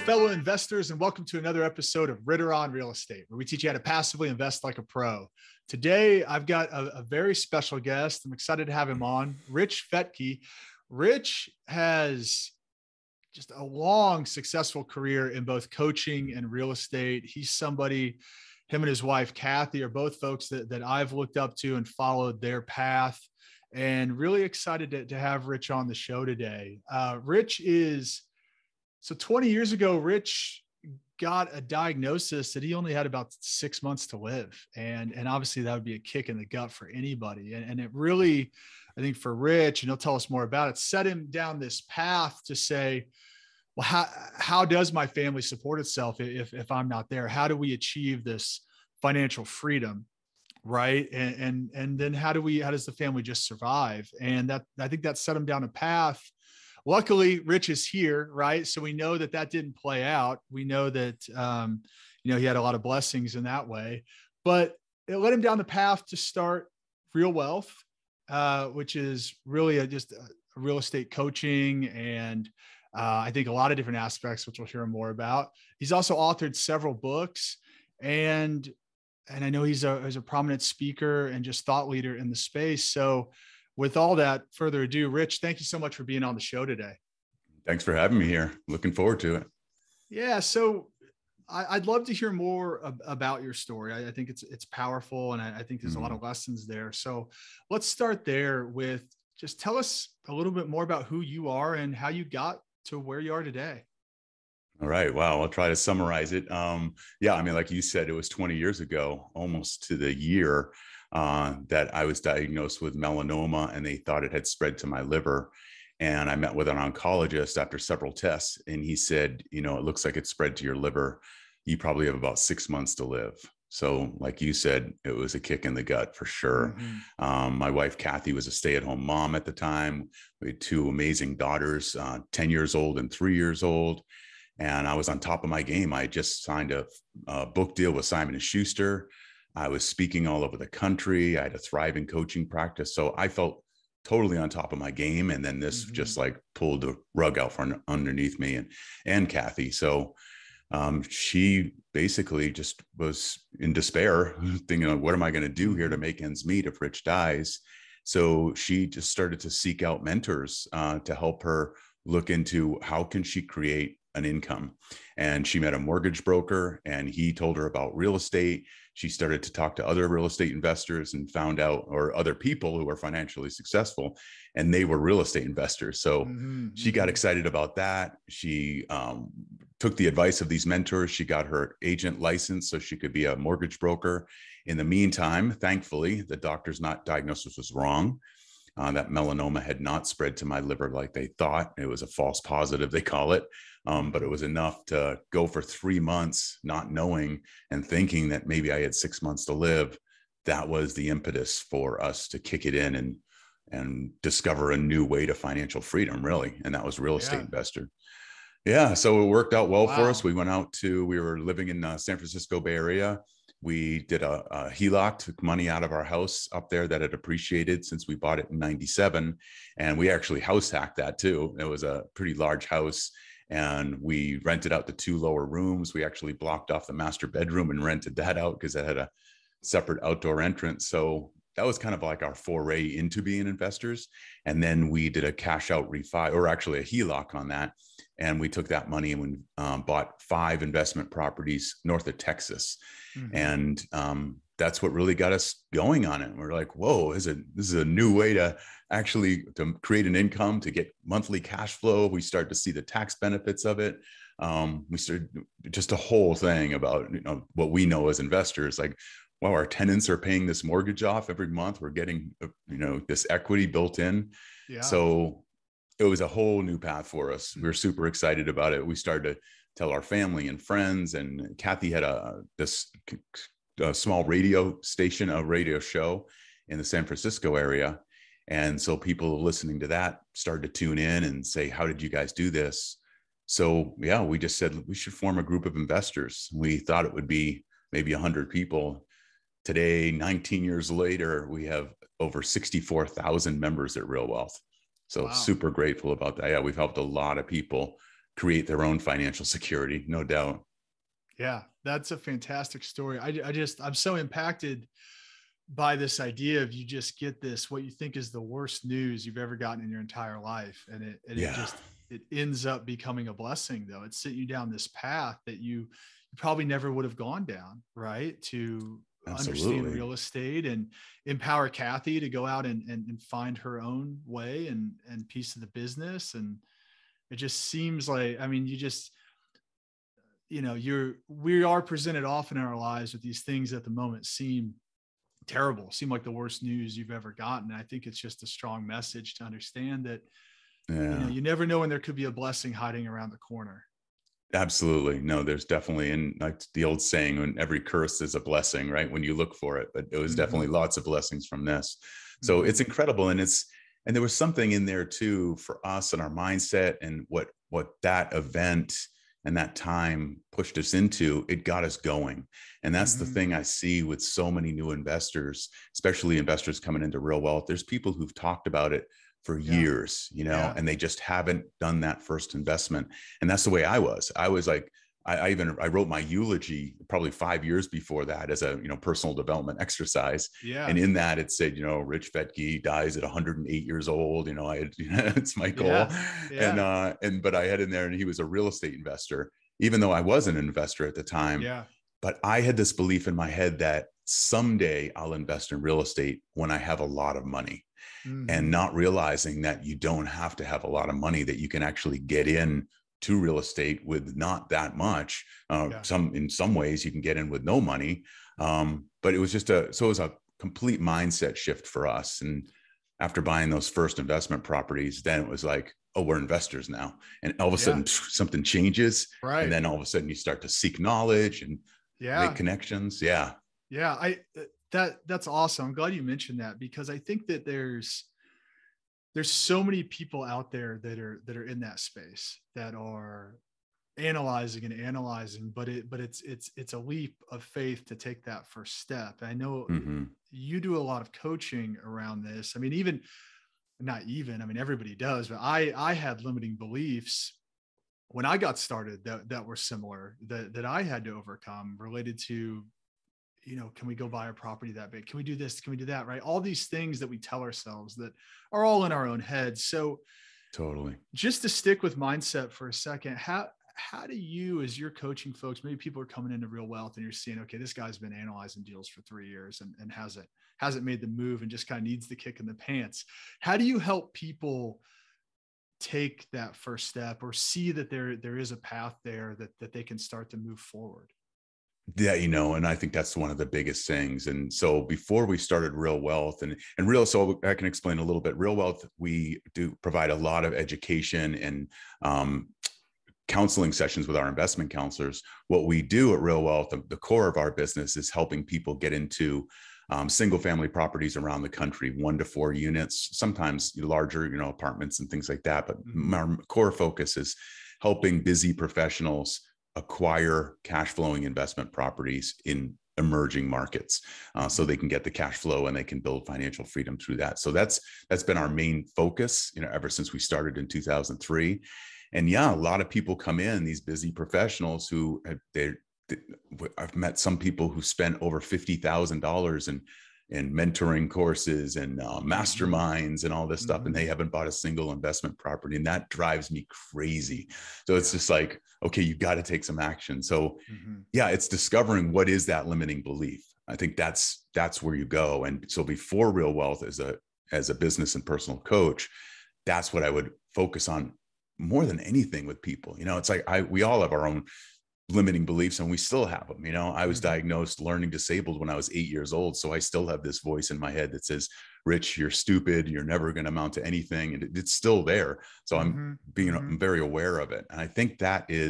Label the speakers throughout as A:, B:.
A: fellow investors, and welcome to another episode of Ritter On Real Estate, where we teach you how to passively invest like a pro. Today, I've got a very special guest. I'm excited to have him on, Rich Fettke. Rich has just a long, successful career in both coaching and real estate. He's somebody, him and his wife, Kathy, are both folks that I've looked up to and followed their path, and really excited to have Rich on the show today. So 20 years ago, Rich got a diagnosis that he only had about 6 months to live. And obviously that would be a kick in the gut for anybody. And it really, I think for Rich, and he'll tell us more about it, set him down this path to say, well, how does my family support itself if I'm not there? How do we achieve this financial freedom? Right. And then how does the family just survive? And I think that set him down a path. Luckily, Rich is here, right? So we know that didn't play out. We know that, he had a lot of blessings in that way, but it led him down the path to start RealWealth, which is really just a real estate coaching and I think a lot of different aspects, which we'll hear more about. He's also authored several books, and I know he's a prominent speaker and just thought leader in the space. So with all that further ado, Rich, thank you so much for being on the show today.
B: Thanks for having me here. Looking forward to it.
A: Yeah. So I'd love to hear more about your story. I think it's powerful, and I think there's a lot of lessons there. So let's start there with just tell us a little bit more about who you are and how you got to where you are today.
B: All right. Wow. I'll try to summarize it. Like you said, it was 20 years ago, almost to the year, that I was diagnosed with melanoma, and they thought it had spread to my liver. And I met with an oncologist after several tests, and he said, it looks like it's spread to your liver. You probably have about 6 months to live. So like you said, it was a kick in the gut for sure.
A: Mm-hmm.
B: My wife, Kathy, was a stay-at-home mom at the time. We had two amazing daughters, 10 years old and 3 years old. And I was on top of my game. I just signed a book deal with Simon & Schuster. I was speaking all over the country. I had a thriving coaching practice. So I felt totally on top of my game. And then this just like pulled the rug out from underneath me and Kathy. So she basically just was in despair, thinking, what am I going to do here to make ends meet if Rich dies? So she just started to seek out mentors to help her look into how can she create an income. And she met a mortgage broker, and he told her about real estate. She started to talk to other real estate investors and found out, or other people who are financially successful, and they were real estate investors. So she got excited about that. She took the advice of these mentors. She got her agent license so she could be a mortgage broker. In the meantime, thankfully, the doctor's diagnosis was wrong. That melanoma had not spread to my liver like they thought. It was a false positive, they call it. But it was enough to go for 3 months, not knowing and thinking that maybe I had 6 months to live. That was the impetus for us to kick it in and discover a new way to financial freedom, really. And that was real estate investor. Yeah. So it worked out well for us. We were living in San Francisco Bay Area. We did a HELOC, took money out of our house up there that had appreciated since we bought it in 97. And we actually house hacked that too. It was a pretty large house, and we rented out the 2 lower rooms. We actually blocked off the master bedroom and rented that out because it had a separate outdoor entrance. So that was kind of like our foray into being investors. And then we did a cash out refi, or actually a HELOC on that. And we took that money and we bought 5 investment properties north of Texas. And that's what really got us going on it. We're like, whoa, this is a new way to create an income, to get monthly cash flow. We started to see the tax benefits of it. We started just a whole thing about what we know as investors, like, wow, our tenants are paying this mortgage off every month. We're getting this equity built in.
A: Yeah. So
B: it was a whole new path for us. We were super excited about it. We started to tell our family and friends, and Kathy had a small radio station, a radio show in the San Francisco area. And so people listening to that started to tune in and say, how did you guys do this? So yeah, we just said we should form a group of investors. We thought it would be maybe 100 people. Today, 19 years later, we have over 64,000 members at RealWealth. So Super grateful about that. Yeah, we've helped a lot of people create their own financial security, no doubt.
A: Yeah, that's a fantastic story. I'm so impacted by this idea of you just get this, what you think is the worst news you've ever gotten in your entire life. And it
B: Yeah,
A: just, it ends up becoming a blessing though. It's sent you down this path that you probably never would have gone down, right? To understand
B: absolutely.
A: real estate and empower Kathy to go out and find her own way and piece of the business. And it just seems like, I mean, you just, we are presented often in our lives with these things at the moment seem terrible, seem like the worst news you've ever gotten. I think it's just a strong message to understand that,
B: Yeah.
A: you never know when there could be a blessing hiding around the corner.
B: Absolutely. No, there's definitely, and like the old saying, when every curse is a blessing, right? When you look for it, but it was definitely
A: Mm-hmm.
B: lots of blessings from this. So
A: Mm-hmm.
B: it's incredible. And there was something in there too for us and our mindset and what that event and that time pushed us into. It got us going. And that's the
A: Mm-hmm.
B: thing I see with so many new investors, especially investors coming into real wealth. There's people who've talked about it for
A: Yeah.
B: years,
A: Yeah.
B: and they just haven't done that first investment. And that's the way I was. I was like, I wrote my eulogy probably 5 years before that as a, personal development exercise. And
A: Yeah.
B: in that it said, Rich Fettke dies at 108 years old. It's my goal.
A: Yeah. Yeah.
B: But I had in there, and he was a real estate investor, even though I wasn't an investor at the time.
A: Yeah.
B: But I had this belief in my head that someday I'll invest in real estate when I have a lot of money, and
A: Mm-hmm.
B: not realizing that you don't have to have a lot of money, that you can actually get in to real estate with not that much.
A: Yeah.
B: In some ways you can get in with no money. But it was it was a complete mindset shift for us. And after buying those first investment properties, then it was like, oh, we're investors now. And all of a
A: Yeah.
B: sudden something changes. And
A: Right.
B: then all of a sudden you start to seek knowledge and make
A: Yeah.
B: connections. Yeah.
A: Yeah. That's awesome. I'm glad you mentioned that, because I think that there's so many people out there that are in that space that are analyzing, but it's a leap of faith to take that first step. I know
B: Mm-hmm.
A: you do a lot of coaching around this. I mean, I mean, everybody does, but I had limiting beliefs when I got started that were similar, that I had to overcome, related to, can we go buy a property that big? Can we do this? Can we do that? Right? All these things that we tell ourselves that are all in our own heads. So
B: Totally.
A: just to stick with mindset for a second, how do you, as you're coaching folks, maybe people are coming into Real Wealth and you're seeing, okay, this guy's been analyzing deals for 3 years and hasn't made the move and just kind of needs the kick in the pants. How do you help people take that first step, or see that there is a path there that they can start to move forward?
B: Yeah, and I think that's one of the biggest things. And so before we started Real Wealth so I can explain a little bit. Real Wealth, we do provide a lot of education and counseling sessions with our investment counselors. What we do at Real Wealth, the core of our business, is helping people get into single family properties around the country, 1 to 4 units, sometimes larger, apartments and things like that. But
A: Mm-hmm.
B: our core focus is helping busy professionals acquire cash flowing investment properties in emerging markets, so they can get the cash flow and they can build financial freedom through that. So that's been our main focus, ever since we started in 2003. And yeah, a lot of people come in, these busy professionals who I've met some people who spent over $50,000 in mentoring courses and
A: Mm-hmm.
B: masterminds and all this stuff, and
A: Mm-hmm.
B: they haven't bought a single investment property, and that drives me crazy. So it's
A: Yeah.
B: just like, okay, you got to take some action. So
A: Mm-hmm.
B: yeah, it's discovering what is that limiting belief. I think that's where you go. And so before Real Wealth, as a business and personal coach, that's what I would focus on more than anything with people. It's like we all have our own limiting beliefs, and we still have them. I was
A: Mm-hmm.
B: diagnosed learning disabled when I was 8 years old. So I still have this voice in my head that says, Rich, you're stupid. You're never going to amount to anything. And it's still there. So
A: Mm-hmm. Mm-hmm.
B: I'm very aware of it. And I think that's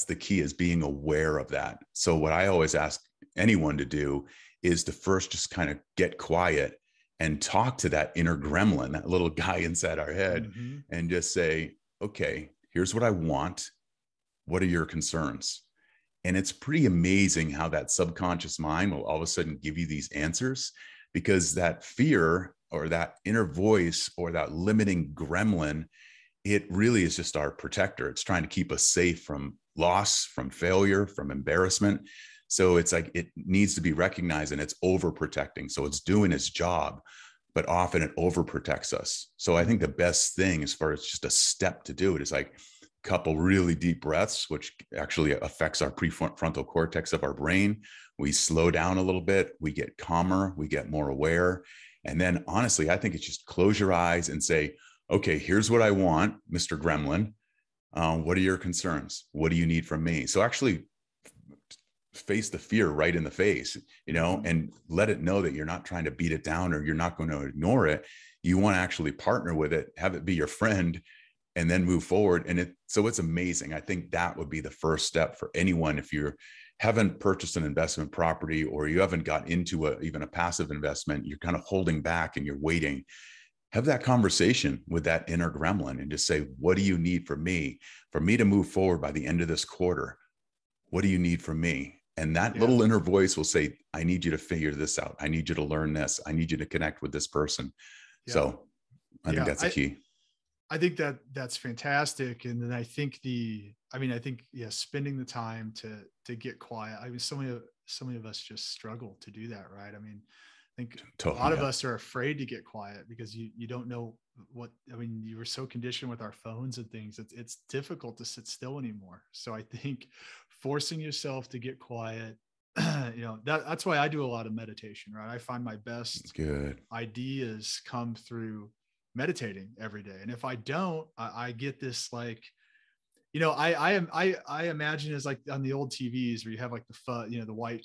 B: the key, is being aware of that. So what I always ask anyone to do is to first just kind of get quiet and talk to that inner gremlin, that little guy inside our head,
A: Mm-hmm.
B: and just say, okay, here's what I want. What are your concerns? And it's pretty amazing how that subconscious mind will all of a sudden give you these answers, because that fear or that inner voice or that limiting gremlin it really is just our protector. It's trying to keep us safe from loss, from failure, from embarrassment. So it's like it needs to be recognized, and it's overprotecting. So it's doing its job, but often it overprotects us. So I think the best thing, as far as just a step to do it, is like a couple really deep breaths, which actually affects our prefrontal cortex of our brain. We slow down a little bit, we get calmer, we get more aware. And then honestly, I think it's just close your eyes and say, okay, here's what I want, Mr. Gremlin. What are your concerns? What do you need from me? So actually face the fear right in the face, and let it know that you're not trying to beat it down, or you're not going to ignore it. You want to actually partner with it, have it be your friend, and then move forward. And so it's amazing. I think that would be the first step for anyone. If you haven't purchased an investment property, or you haven't got into even a passive investment, you're kind of holding back and you're waiting. Have that conversation with that inner gremlin and just say, what do you need from me to move forward by the end of this quarter? What do you need from me? And that little inner voice will say, I need you to figure this out. I need you to learn this. I need you to connect with this person. Yeah. So I think that's a key.
A: I think that's fantastic. And then I think spending the time to get quiet. I mean, so many of us just struggle to do that, right? I mean, I think a lot of us are afraid to get quiet because you don't know you were so conditioned with our phones and things. It's difficult to sit still anymore. So I think forcing yourself to get quiet, that's why I do a lot of meditation, right? I find my best ideas come through meditating every day. And if I don't, I get this I imagine it's like on the old TVs where you have like the white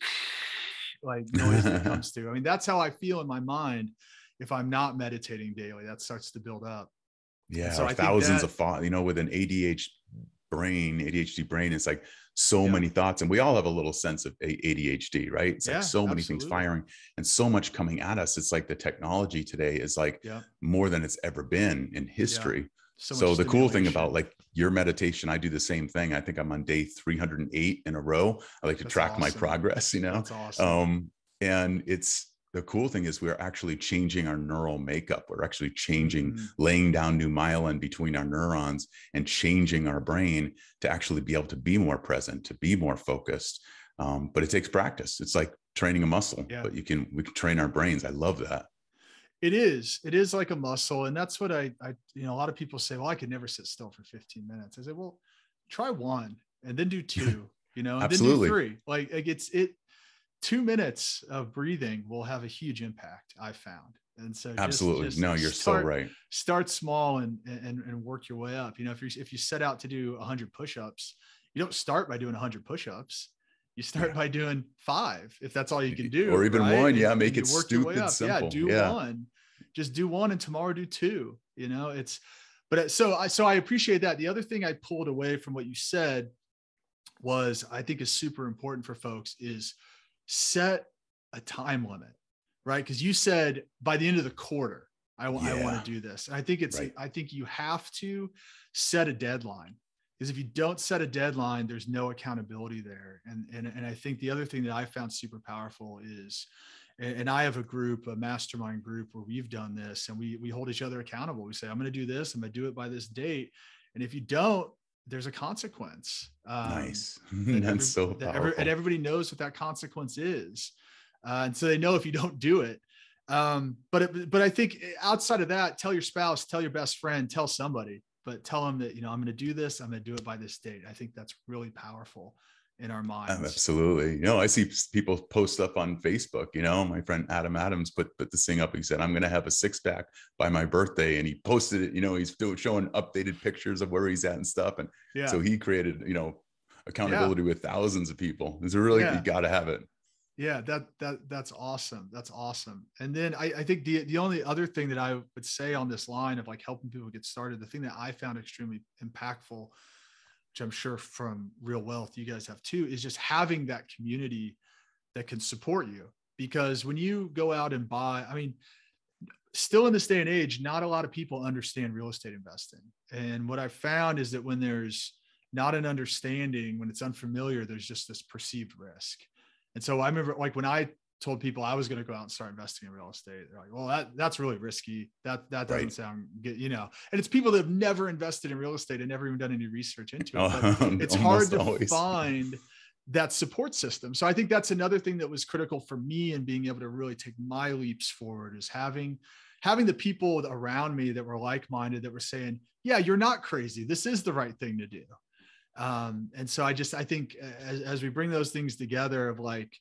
A: noise that comes through. I mean, that's how I feel in my mind. If I'm not meditating daily, that starts to build up.
B: Yeah. So thousands of thoughts, with an ADHD brain, it's like so many thoughts. And we all have a little sense of ADHD, right? It's like so many things firing and so much coming at us. It's like the technology today is like more than it's ever been in history. Yeah. So the cool thing about like your meditation, I do the same thing. I think I'm on day 308 in a row. I like to track my progress, That's awesome. And the cool thing is we're actually changing our neural makeup. We're actually laying down new myelin between our neurons and changing our brain to actually be able to be more present, to be more focused. But it takes practice. It's like training a muscle, but we can train our brains. I love that.
A: It is like a muscle. And that's what a lot of people say, well, I could never sit still for 15 minutes. I say, well, try one and then do two, and
B: Absolutely.
A: then do 3. 2 minutes of breathing will have a huge impact, I've found. And so
B: absolutely. No, you're so right.
A: Start small and work your way up. If you set out to do 100 push-ups, you don't start by doing 100 push-ups. You start by doing 5, if that's all you can do,
B: or even
A: right?
B: 1.
A: And
B: make it stupid simple.
A: Yeah, do 1. Just do 1, and tomorrow do 2. So I appreciate that. The other thing I pulled away from what you said was, I think is super important for folks, is set a time limit, right? Because you said by the end of the quarter, I want to do this. And I think I think you have to set a deadline, because if you don't set a deadline, there's no accountability there. And I think the other thing that I found super powerful is, and I have a mastermind group where we've done this, and we hold each other accountable. We say, I'm going to do this. I'm going to do it by this date. And if you don't, there's a consequence.
B: Nice. That's so powerful.
A: And everybody knows what that consequence is. And so they know if you don't do it. But I think outside of that, tell your spouse, tell your best friend, tell somebody, but tell them that, I'm going to do this. I'm going to do it by this date. I think that's really powerful in our minds.
B: Absolutely. I see people post stuff on Facebook. My friend Adam Adams put this thing up. He said, I'm going to have a 6-pack by my birthday. And he posted it, he's still showing updated pictures of where he's at and stuff. And so he created, accountability with thousands of people. It's really, you got to have it.
A: Yeah, that's awesome. That's awesome. And then I think the only other thing that I would say on this line of like helping people get started, the thing that I found extremely impactful, which I'm sure from RealWealth you guys have too, is just having that community that can support you. Because when you go out and buy, still in this day and age, not a lot of people understand real estate investing. And what I found is that when there's not an understanding, when it's unfamiliar, there's just this perceived risk. And so I remember, like, when I told people I was going to go out and start investing in real estate. They're like, well, that's really risky. That doesn't
B: Right.
A: sound good, you know. And it's people that have never invested in real estate and never even done any research into it. But it's hard to
B: always
A: find that support system. So I think that's another thing that was critical for me in being able to really take my leaps forward, is having the people around me that were like-minded, that were saying, yeah, you're not crazy. This is the right thing to do. And so I think as we bring those things together of like,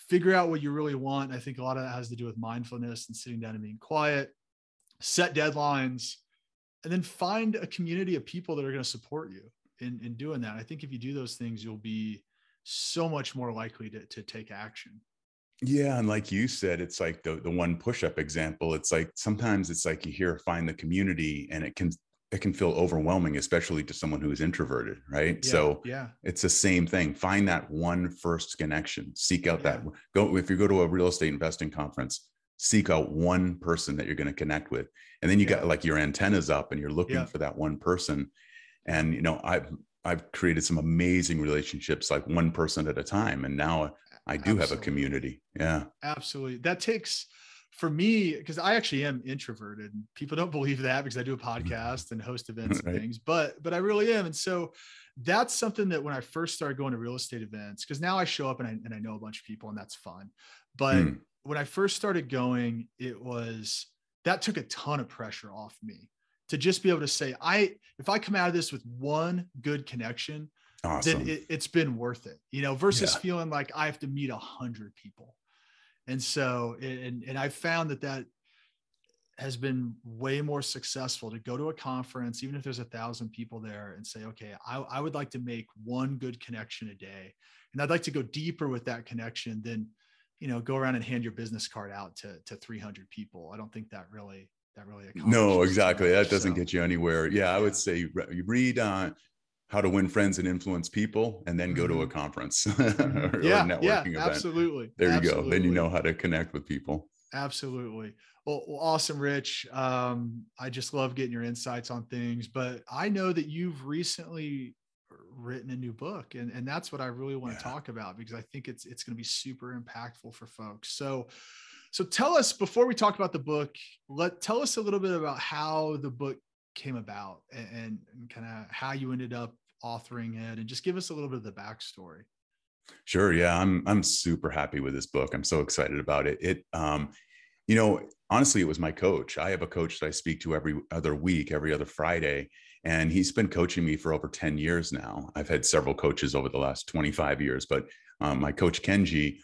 A: figure out what you really want. I think a lot of that has to do with mindfulness and sitting down and being quiet, set deadlines, and then find a community of people that are going to support you in doing that. I think if you do those things, you'll be so much more likely to take action.
B: Yeah. And like you said, it's like the one push-up example. It's like, sometimes it's like you find the community, and it can feel overwhelming, especially to someone who is introverted. Right.
A: Yeah,
B: so
A: yeah,
B: it's the same thing. Find that one first connection, seek out if you go to a real estate investing conference, seek out one person that you're going to connect with. And then you got like your antennas up and you're looking for that one person. And, you know, I've created some amazing relationships, like one person at a time. And now I do have a community. Yeah,
A: absolutely. That takes, for me, because I actually am introverted. People don't believe that because I do a podcast and host events and things, but I really am. And so that's something that when I first started going to real estate events, because now I show up and I know a bunch of people and that's fun. But when I first started going, that took a ton of pressure off me to just be able to say, if I come out of this with one good connection,
B: awesome,
A: then it's been worth it, you know, versus feeling like I have to meet 100 people. And so, and I found that has been way more successful to go to a conference, even if there's 1,000 people there, and say, okay, I would like to make one good connection a day. And I'd like to go deeper with that connection than, you know, go around and hand your business card out to 300 people. I don't think that really accomplishes.
B: No, exactly. That doesn't get you anywhere. Yeah. I would say you read How to Win Friends and Influence People, and then go to a conference or networking event.
A: Absolutely.
B: There you go. Then you know how to connect with people.
A: Absolutely. Well, awesome, Rich. I just love getting your insights on things, but I know that you've recently written a new book, and that's what I really want to talk about, because I think it's going to be super impactful for folks. So tell us, before we talk about the book, tell us a little bit about how the book came about and kind of how you ended up authoring it, and just give us a little bit of the backstory.
B: Sure. Yeah. I'm super happy with this book. I'm so excited about it. You know, honestly, it was my coach. I have a coach that I speak to every other week, every other Friday, and he's been coaching me for over 10 years now. I've had several coaches over the last 25 years, but my coach, Kenji,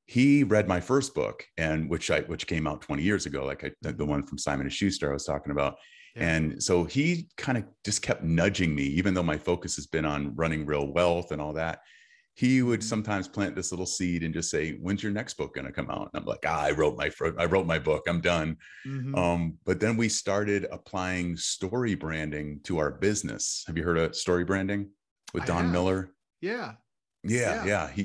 B: he read my first book, and which came out 20 years ago, like the one from Simon & Schuster I was talking about. Yeah. And so he kind of just kept nudging me, even though my focus has been on running RealWealth and all that. He would sometimes plant this little seed and just say, when's your next book going to come out? And I'm like, I wrote my book. I'm done. But then we started applying story branding to our business. Have you heard of story branding with Don Miller?
A: Yeah.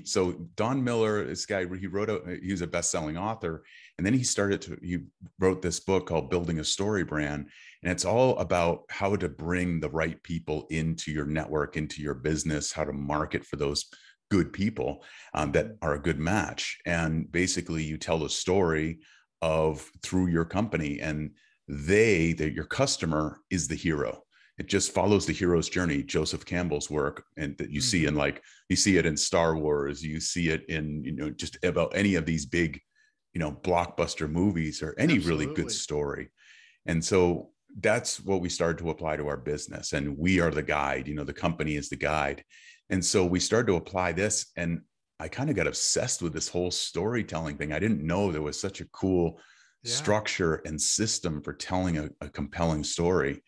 B: So Don Miller, this guy, he was a best-selling author. And then he wrote this book called Building a Story Brand. And it's all about how to bring the right people into your network, into your business, how to market for those good people that are a good match. And basically you tell a story through your company, and your customer is the hero. It just follows the hero's journey. Joseph Campbell's work, and that you see you see it in Star Wars, you see it in, you know, just about any of these big, you know, blockbuster movies or any really good story. And so that's what we started to apply to our business. And we are the guide, you know, the company is the guide. And so we started to apply this, and I kind of got obsessed with this whole storytelling thing. I didn't know there was such a cool structure and system for telling a compelling story.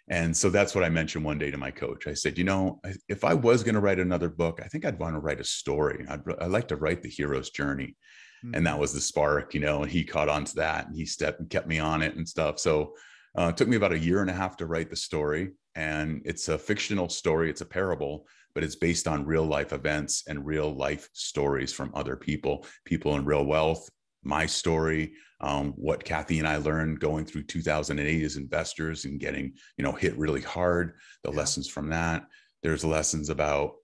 B: And so that's what I mentioned one day to my coach. I said, you know, if I was going to write another book, I think I'd want to write a story. I'd like to write the hero's journey. And that was the spark, you know, and he caught on to that, and he kept me on it and stuff. So it took me about 1.5 years to write the story. And it's a fictional story. It's a parable, but it's based on real life events and real life stories from other people in RealWealth, my story, what Kathy and I learned going through 2008 as investors and getting, you know, hit really hard, the lessons from that. There's lessons about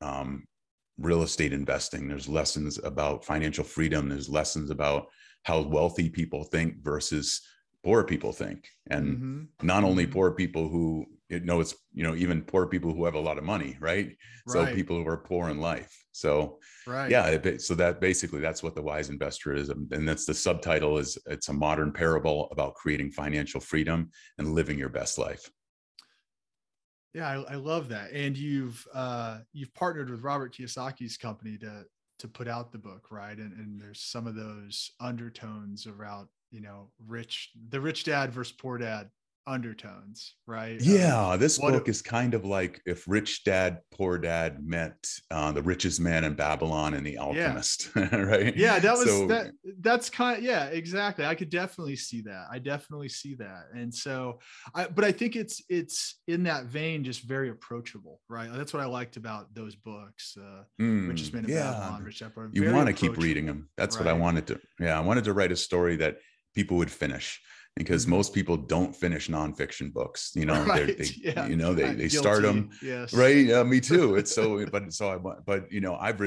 B: real estate investing. There's lessons about financial freedom. There's lessons about how wealthy people think versus poor people think. And
A: Mm-hmm.
B: not only
A: Mm-hmm.
B: poor people who, it's, even poor people who have a lot of money, right? So
A: Right.
B: people who are poor in life. So
A: Right.
B: yeah, so that basically, that's what The Wise Investor is. And that's the subtitle is, it's a modern parable about creating financial freedom and living your best life.
A: Yeah, I love that. And you've partnered with Robert Kiyosaki's company to put out the book, right? And there's some of those undertones around, the rich dad versus poor dad undertones, right? Of
B: Yeah, this
A: what
B: book is kind of like if Rich Dad, Poor Dad met the richest man in Babylon and the
A: yeah.
B: alchemist, right?
A: Yeah,
B: So
A: that's kind of, yeah, exactly. I could definitely see that. I definitely see that. And so but I think it's in that vein, just very approachable, right? That's what I liked about those books. Richest Man in
B: yeah,
A: Babylon, Rich Dad Poor Dad,
B: you
A: very
B: want to keep reading
A: approachable,
B: them. That's what I
A: right?
B: wanted to. Yeah, I wanted to write a story that people would finish, because
A: Mm-hmm.
B: most people don't finish nonfiction books.
A: Right. Yeah.
B: They start them,
A: Guilty. Yes.
B: right. Me too. It's so, but I've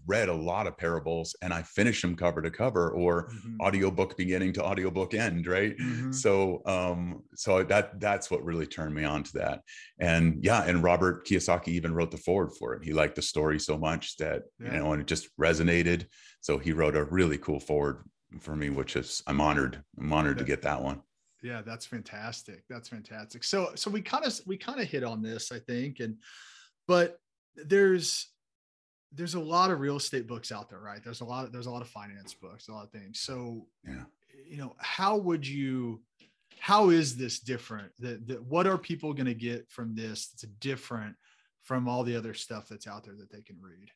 B: read a lot of parables, and I finish them cover to cover, or
A: Mm-hmm.
B: audiobook beginning to audiobook end, right?
A: Mm-hmm.
B: So that's what really turned me on to that. And yeah, and Robert Kiyosaki even wrote the foreword for it. He liked the story so much that,
A: Yeah.
B: and it just resonated. So he wrote a really cool foreword for me, which is, I'm honored to get that one.
A: Yeah, that's fantastic. That's fantastic. So we kind of hit on this, I think, but there's a lot of real estate books out there, right? There's a lot of finance books, a lot of things. So,
B: Yeah.
A: how is this different? What are people going to get from this that's different from all the other stuff that's out there that they can read?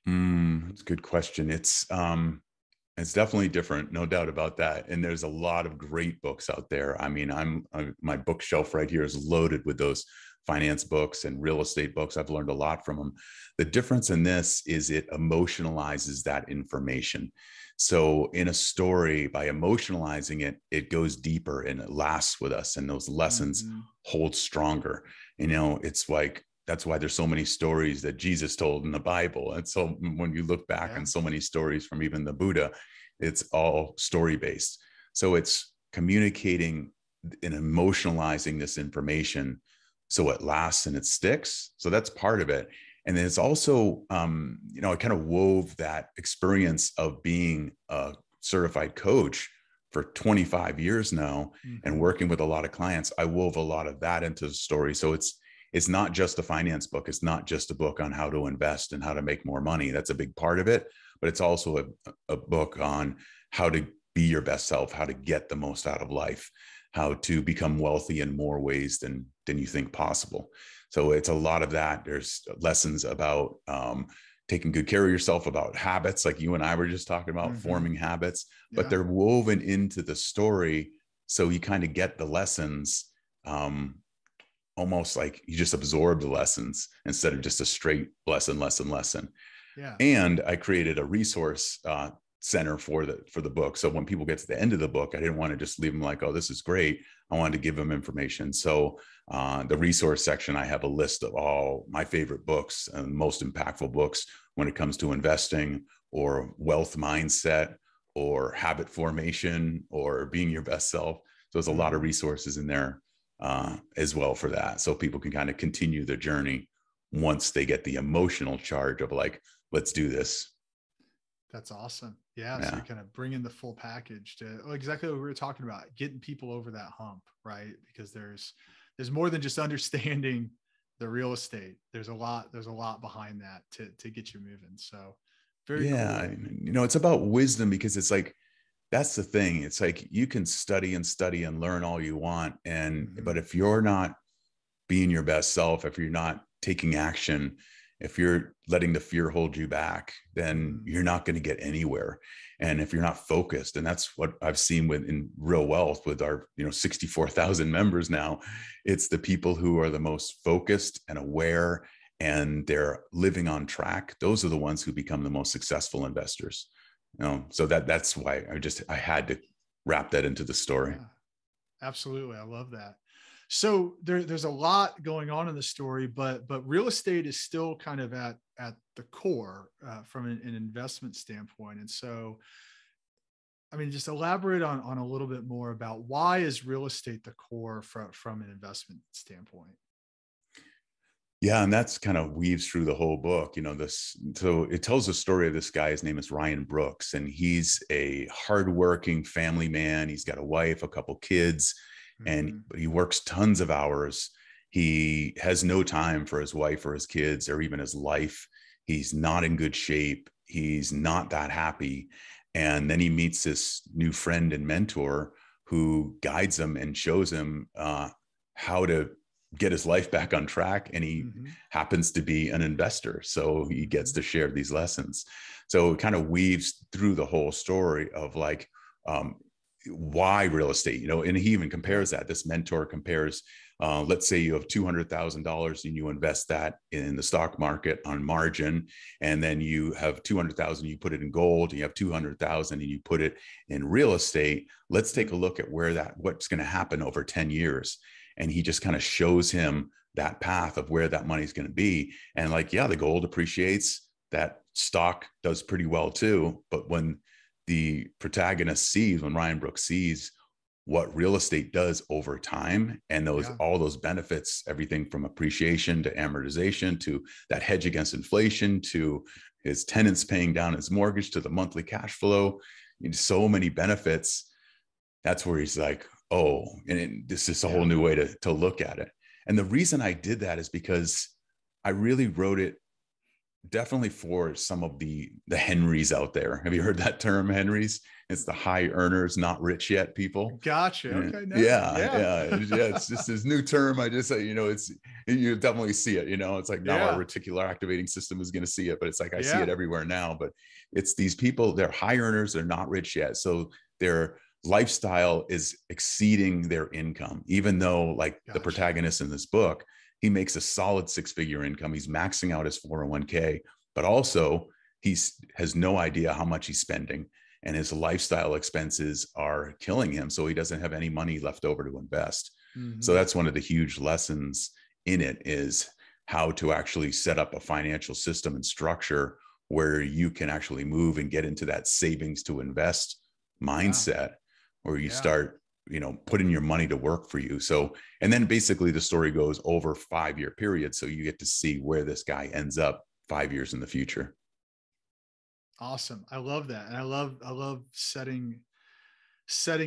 B: That's a good question. It's definitely different, no doubt about that. And there's a lot of great books out there. I mean, my bookshelf right here is loaded with those finance books and real estate books. I've learned a lot from them. The difference in this is it emotionalizes that information. So in a story, by emotionalizing it, it goes deeper and it lasts with us. And those lessons
A: Mm-hmm.
B: hold stronger. It's like, that's why there's so many stories that Jesus told in the Bible. And so when you look back on so many stories from even the Buddha, it's all story based. So it's communicating and emotionalizing this information so it lasts and it sticks. So that's part of it. And then it's also, I kind of wove that experience of being a certified coach for 25 years now, and
A: Mm-hmm.
B: working with a lot of clients. I wove a lot of that into the story. So it's not just a finance book. It's not just a book on how to invest and how to make more money. That's a big part of it, but it's also a book on how to be your best self, how to get the most out of life, how to become wealthy in more ways than you think possible. So it's a lot of that. There's lessons about taking good care of yourself, about habits, like you and I were just talking about,
A: Mm-hmm.
B: forming habits, but
A: Yeah.
B: they're woven into the story. So you kind of get the lessons, almost like you just absorb the lessons instead of just a straight lesson.
A: Yeah.
B: And I created a resource center for the book. So when people get to the end of the book, I didn't want to just leave them like, oh, this is great. I wanted to give them information. So the resource section, I have a list of all my favorite books and most impactful books when it comes to investing or wealth mindset or habit formation or being your best self. So there's a lot of resources in there as well for that. So people can kind of continue their journey once they get the emotional charge of like, let's do this.
A: That's awesome. Yeah. So
B: Yeah.
A: you kind of bring in the full package to exactly what we were talking about, getting people over that hump, right? Because there's more than just understanding the real estate. There's a lot behind that to get you moving. So very cool.
B: It's about wisdom, because it's like, that's the thing. It's like you can study and learn all you want. But if you're not being your best self, if you're not taking action, if you're letting the fear hold you back, then you're not going to get anywhere. And if you're not focused, and that's what I've seen in RealWealth with our 64,000 members now, it's the people who are the most focused and aware and they're living on track. Those are the ones who become the most successful investors. So that's why I had to wrap that into the story.
A: Yeah, absolutely. I love that. So there's a lot going on in the story, but real estate is still kind of at the core from an investment standpoint. And so, I mean, just elaborate on a little bit more about why is real estate the core from an investment standpoint?
B: Yeah, and that's kind of weaves through the whole book, this. So it tells the story of this guy. His name is Ryan Brooks, and he's a hardworking family man. He's got a wife, a couple kids, and
A: Mhm.
B: he works tons of hours. He has no time for his wife or his kids or even his life. He's not in good shape. He's not that happy. And then he meets this new friend and mentor who guides him and shows him how to get his life back on track. And he
A: Mhm.
B: happens to be an investor, so he gets
A: Mhm.
B: to share these lessons. So it kind of weaves through the whole story of like why real estate, and he even compares that. This mentor compares, let's say you have $200,000 and you invest that in the stock market on margin, and then you have 200,000, you put it in gold, and you have 200,000 and you put it in real estate. Let's take a look at what's going to happen over 10 years. And he just kind of shows him that path of where that money is going to be. And like, yeah, the gold appreciates, that stock does pretty well too. But when the protagonist sees, when Ryan Brooks sees what real estate does over time, and
A: Yeah.
B: all those benefits, everything from appreciation to amortization to that hedge against inflation to his tenants paying down his mortgage to the monthly cash flow, so many benefits. That's where he's like, oh, and this is a whole
A: Yeah.
B: new way to look at it. And the reason I did that is because I really wrote it definitely for some of the Henrys out there. Have you heard that term, Henrys? It's the high earners, not rich yet people.
A: Gotcha.
B: Yeah,
A: Okay. No.
B: yeah,
A: Yeah.
B: yeah. It's just this new term. I just say, you definitely see it. It's like now our
A: Yeah.
B: reticular activating system is going to see it, but it's like I see it
A: Yeah.
B: everywhere now. But it's these people. They're high earners. They're not rich yet, so their lifestyle is exceeding their income. Even though, like the
A: Gotcha.
B: protagonist in this book, he makes a solid 6-figure income. He's maxing out his 401k, but also he has no idea how much he's spending, and his lifestyle expenses are killing him. So he doesn't have any money left over to invest. So
A: Mhm.
B: that's one of the huge lessons in it, is how to actually set up a financial system and structure where you can actually move and get into that savings to invest
A: Yeah.
B: mindset, where you
A: Yeah.
B: start, putting your money to work for you. So, and then basically the story goes over 5-year period. So you get to see where this guy ends up 5 years in the future.
A: Awesome. I love that. And I love setting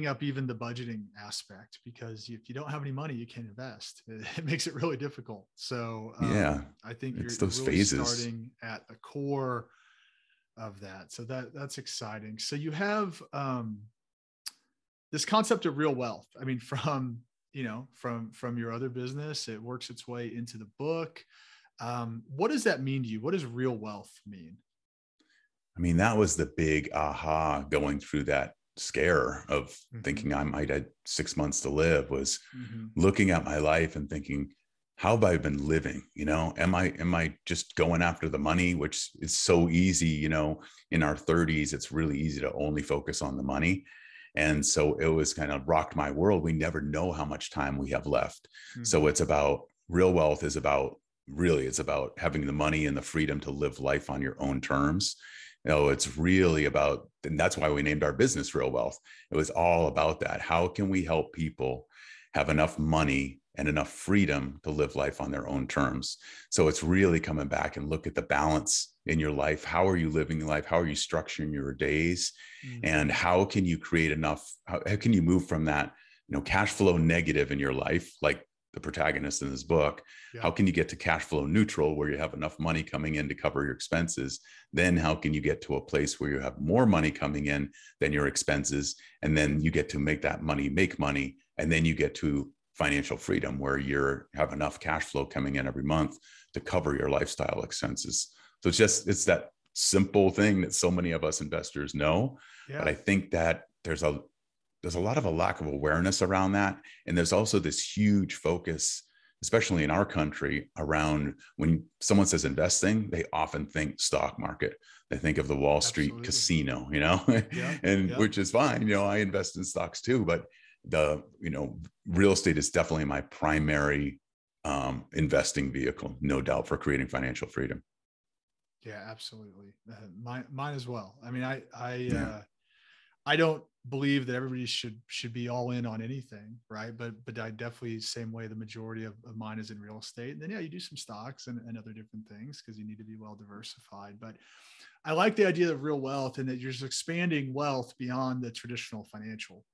A: up even the budgeting aspect, because if you don't have any money, you can't invest. It makes it really difficult. So
B: Yeah.
A: I think
B: It's
A: you're
B: those
A: really
B: phases.
A: starting at the core of that. So that's exciting. So you have this concept of real wealth. I mean, from your other business, it works its way into the book. What does that mean to you? What does real wealth mean?
B: I mean, that was the big aha going through that scare of
A: Hmm.
B: thinking I might have 6 months to live, was
A: Hmm.
B: looking at my life and thinking, how have I been living? Am I just going after the money, which is so easy, in our 30s, it's really easy to only focus on the money. And so it was kind of rocked my world. We never know how much time we have left. So
A: Hmm.
B: it's about, real wealth is about, really, it's about having the money and the freedom to live life on your own terms. It's really about, and that's why we named our business Real Wealth. It was all about that. How can we help people have enough money and enough freedom to live life on their own terms? So it's really coming back and look at the balance in your life. How are you living your life? How are you structuring your days? And
A: Hmm.
B: how can you create enough? How can you move from that, cash flow negative in your life, like the protagonist in this book? How
A: Yeah.
B: can you get to cash flow neutral, where you have enough money coming in to cover your expenses? Then how can you get to a place where you have more money coming in than your expenses? And then you get to make that money make money. And then you get to financial freedom, where you have enough cash flow coming in every month to cover your lifestyle expenses. So it's that simple thing that so many of us investors know. But
A: Yeah.
B: I think that there's a lot of a lack of awareness around that. And there's also this huge focus, especially in our country, around when someone says investing, they often think stock market. They think of the Wall Street
A: Absolutely.
B: casino,
A: Yep.
B: and
A: Yep.
B: which is fine. I invest in stocks too, but real estate is definitely my primary investing vehicle, no doubt, for creating financial freedom.
A: Yeah, absolutely. Mine as well. I mean,
B: Yeah.
A: I don't believe that everybody should be all in on anything, right? But I definitely, same way, the majority of mine is in real estate. And then yeah, you do some stocks and other different things because you need to be well diversified. But I like the idea of real wealth, and that you're just expanding wealth beyond the traditional financial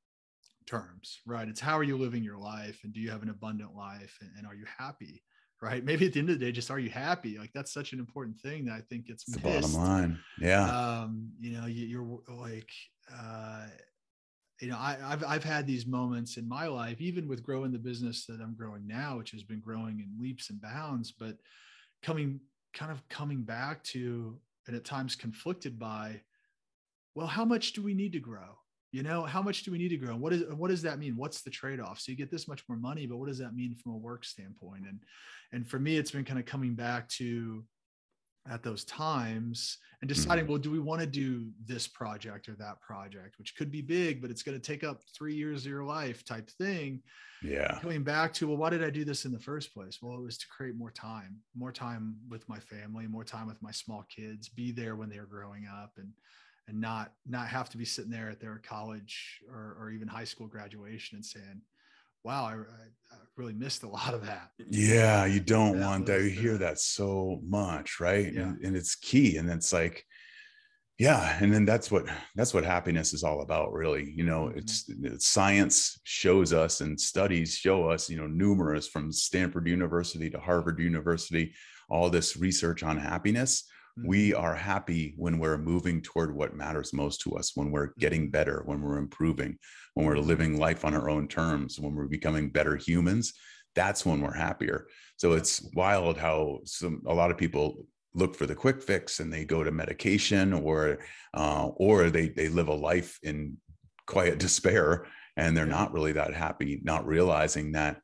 A: terms, right? It's how are you living your life, and do you have an abundant life, and are you happy, right? Maybe at the end of the day, just are you happy? Like that's such an important thing that I think gets
B: It's the bottom
A: missed.
B: line. Yeah.
A: You're like, uh, I've had these moments in my life, even with growing the business that I'm growing now, which has been growing in leaps and bounds, but coming back to, and at times conflicted by, well, how much do we need to grow? How much do we need to grow? What does that mean? What's the trade-off? So you get this much more money, but what does that mean from a work standpoint? And for me, it's been kind of coming back to, at those times, and deciding, well, do we want to do this project or that project, which could be big, but it's going to take up 3 years of your life type thing.
B: Yeah.
A: Coming back to, well, why did I do this in the first place? Well, it was to create more time with my family, more time with my small kids, be there when they're growing up, and not have to be sitting there at their college or even high school graduation and saying, wow, I really missed a lot of that.
B: Yeah. You don't
A: That
B: want that.
A: was
B: You hear that so much, right?
A: yeah.
B: And it's key. And it's like, yeah. And then that's what happiness is all about, really. It's science shows us, and studies show us, numerous, from Stanford University to Harvard University, all this research on happiness. We are happy when we're moving toward what matters most to us, when we're getting better, when we're improving, when we're living life on our own terms, when we're becoming better humans. That's when we're happier. So it's wild how a lot of people look for the quick fix, and they go to medication, or they live a life in quiet despair, and they're not really that happy, not realizing that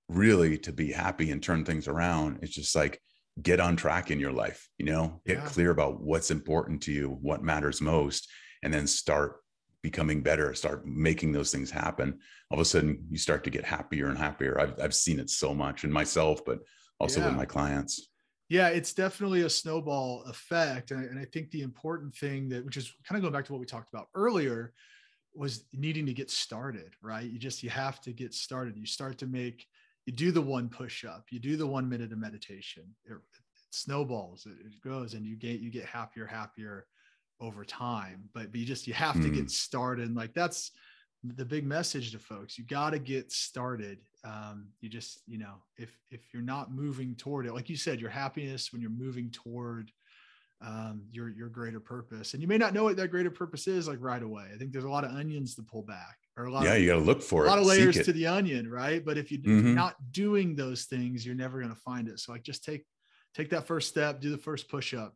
B: really, to be happy and turn things around, it's just like, get on track in your life, get clear about what's important to you, what matters most, and then start becoming better, start making those things happen. All of a sudden you start to get happier and happier. I've seen it so much in myself, but also with my clients.
A: Yeah, it's definitely a snowball effect. And I think the important thing, which is kind of going back to what we talked about earlier, was needing to get started, right? You have to get started. You do the one push-up, you do the 1 minute of meditation. It snowballs, it goes, and you get happier over time. But you have to get started. And like, that's the big message to folks. You got to get started. If you're not moving toward it, like you said, your happiness when you're moving toward your greater purpose, and you may not know what that greater purpose is like right away. I think there's a lot of onions to pull back, or you
B: got to look for
A: a lot
B: it,
A: of layers to the onion, right? But if you're not doing those things, you're never going to find it. So like, just take that first step, do the first push-up,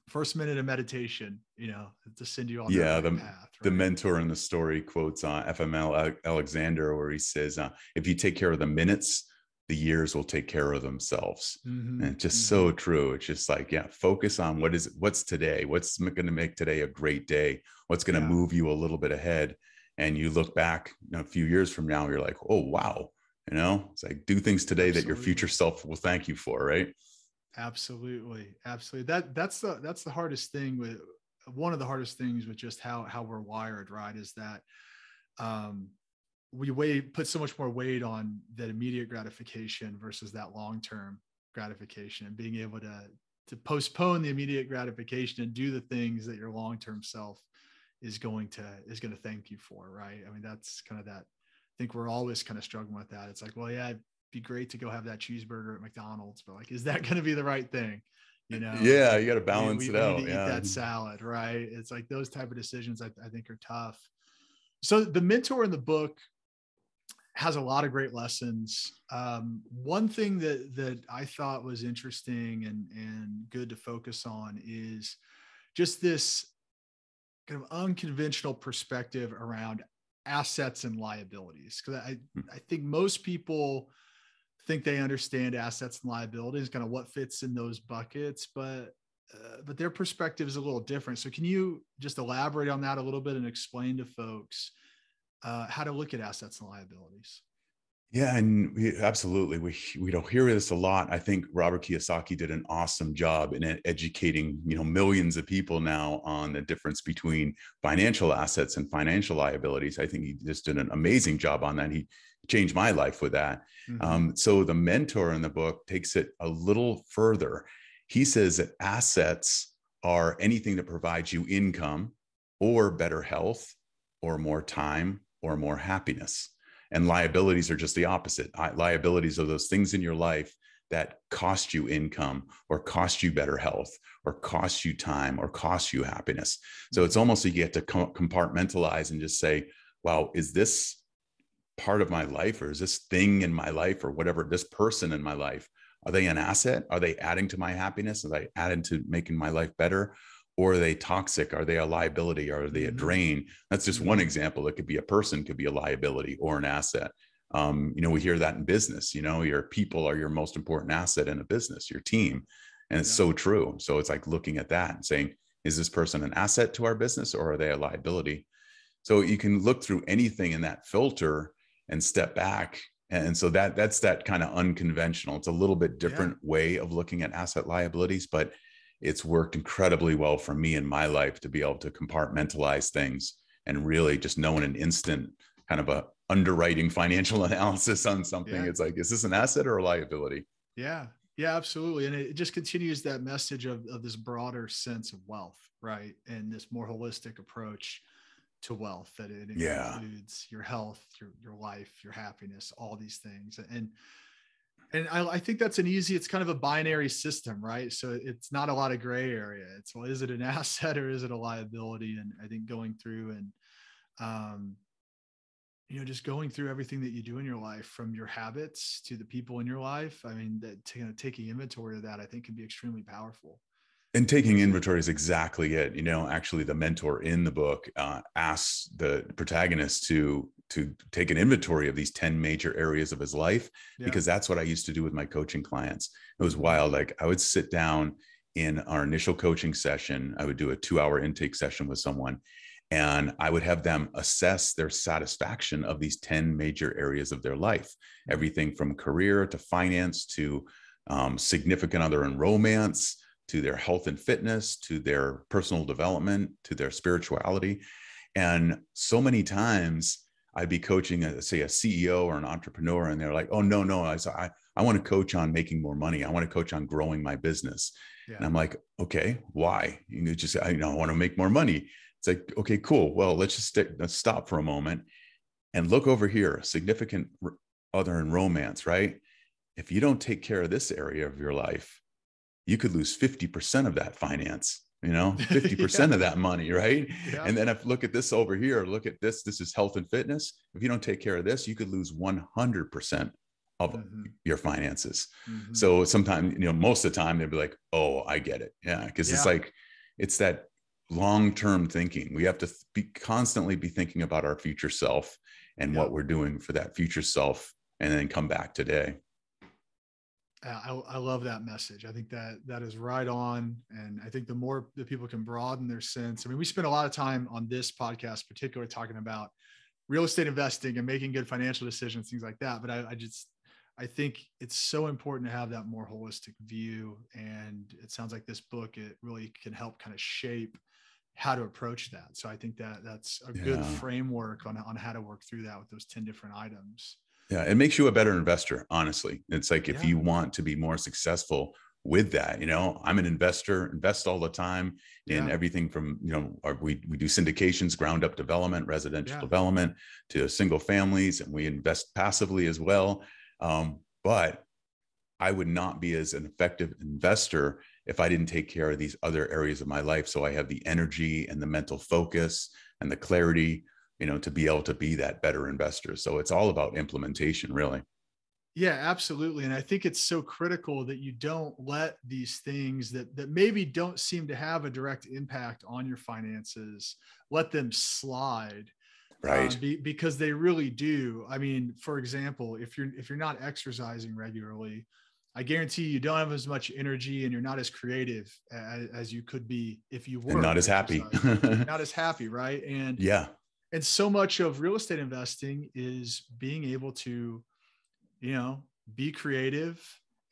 A: first minute of meditation, to send you on that right path. Right?
B: The mentor in the story quotes FML Alexander, where he says, if you take care of the minutes, the years will take care of themselves. And it's just so true. It's just like, focus on what's today, what's going to make today a great day, what's going to move you a little bit ahead. And you look back a few years from now, you're like, oh, wow. It's like, do things today that your future self will thank you for. Right.
A: Absolutely. That's the hardest thing with, one of the hardest things with just how we're wired, right? Is that, we put so much more weight on that immediate gratification versus that long-term gratification, and being able to postpone the immediate gratification and do the things that your long-term self is going to thank you for. Right. I mean, that's kind of that. I think we're always kind of struggling with that. It's like, well, yeah, it'd be great to go have that cheeseburger at McDonald's, but like, is that going to be the right thing?
B: Yeah,
A: like,
B: you got to balance it out.
A: We need to eat that salad, right? It's like those type of decisions I think are tough. So the mentor in the book has a lot of great lessons. One thing that I thought was interesting and good to focus on is just this kind of unconventional perspective around assets and liabilities. Because I think most people think they understand assets and liabilities, kind of what fits in those buckets, but their perspective is a little different. So can you just elaborate on that a little bit and explain to folks how to look at assets and liabilities.
B: Yeah, and absolutely. We don't hear this a lot. I think Robert Kiyosaki did an awesome job in educating, millions of people now on the difference between financial assets and financial liabilities. I think he just did an amazing job on that. He changed my life with that.
A: Mm-hmm.
B: So the mentor in the book takes it a little further. He says that assets are anything that provides you income or better health or more time or more happiness. And liabilities are just the opposite. Liabilities are those things in your life that cost you income or cost you better health or cost you time or cost you happiness. So it's almost like you get to compartmentalize and just say, wow, is this part of my life, or is this thing in my life, or whatever, this person in my life, are they an asset? Are they adding to my happiness? Are they adding to making my life better? Or are they toxic? Are they a liability? Are they a drain? That's just one example. It could be a person, could be a liability or an asset. We hear that in business. Your people are your most important asset in a business, your team. And it's so true. So it's like looking at that and saying, is this person an asset to our business, or are they a liability? So you can look through anything in that filter and step back. And so that's that kind of unconventional. It's a little bit different way of looking at asset liabilities, but it's worked incredibly well for me in my life to be able to compartmentalize things and really just know in an instant, kind of a underwriting financial analysis on something.
A: Yeah.
B: It's like, is this an asset or a liability?
A: Yeah. Yeah, absolutely. And it just continues that message of this broader sense of wealth, right? And this more holistic approach to wealth, that it includes your health, your life, your happiness, all these things. And I think that's it's kind of a binary system, right? So it's not a lot of gray area. It's, well, is it an asset or is it a liability? And I think going through and, just going through everything that you do in your life, from your habits to the people in your life, I mean, that taking inventory of that, I think, can be extremely powerful.
B: And taking inventory is exactly it. Actually, the mentor in the book asks the protagonist to take an inventory of these 10 major areas of his life, because that's what I used to do with my coaching clients. It was wild. Like, I would sit down in our initial coaching session. I would do a 2-hour intake session with someone, and I would have them assess their satisfaction of these 10 major areas of their life, everything from career to finance to significant other and romance, to their health and fitness, to their personal development, to their spirituality. And so many times I'd be coaching, say, a CEO or an entrepreneur, and they're like, oh, no, I want to coach on making more money. I want to coach on growing my business. Yeah. And I'm like, okay, why? Just, I want to make more money. It's like, okay, cool. Well, let's stop for a moment and look over here. Significant other in romance, right? If you don't take care of this area of your life, you could lose 50% of that finance, 50% of that money, right? Yeah. And then if look at this over here, look at this is health and fitness. If you don't take care of this, you could lose 100% of your finances. So sometimes, most of the time they'd be like, oh, I get it. Yeah. Cause it's like, it's that long-term thinking. We have to constantly be thinking about our future self and what we're doing for that future self, and then come back today.
A: I love that message. I think that is right on. And I think the more that people can broaden their sense, I mean, we spend a lot of time on this podcast, particularly talking about real estate investing and making good financial decisions, things like that. But I think it's so important to have that more holistic view. And it sounds like this book, it really can help kind of shape how to approach that. So I think that's a good framework on how to work through that with those 10 different items.
B: Yeah, it makes you a better investor, honestly. It's like, if you want to be more successful with that, I'm an investor, invest all the time in everything from, we do syndications, ground up development, residential development, to single families, and we invest passively as well. But I would not be as an effective investor if I didn't take care of these other areas of my life. So I have the energy and the mental focus and the clarity, to be able to be that better investor. So it's all about implementation, really.
A: Yeah, absolutely. And I think it's so critical that you don't let these things that maybe don't seem to have a direct impact on your finances, let them slide.
B: Right.
A: Because they really do. I mean, for example, if you're not exercising regularly, I guarantee you don't have as much energy, and you're not as creative as you could be if you were.
B: And not as happy.
A: Not as happy, right? And And so much of real estate investing is being able to, be creative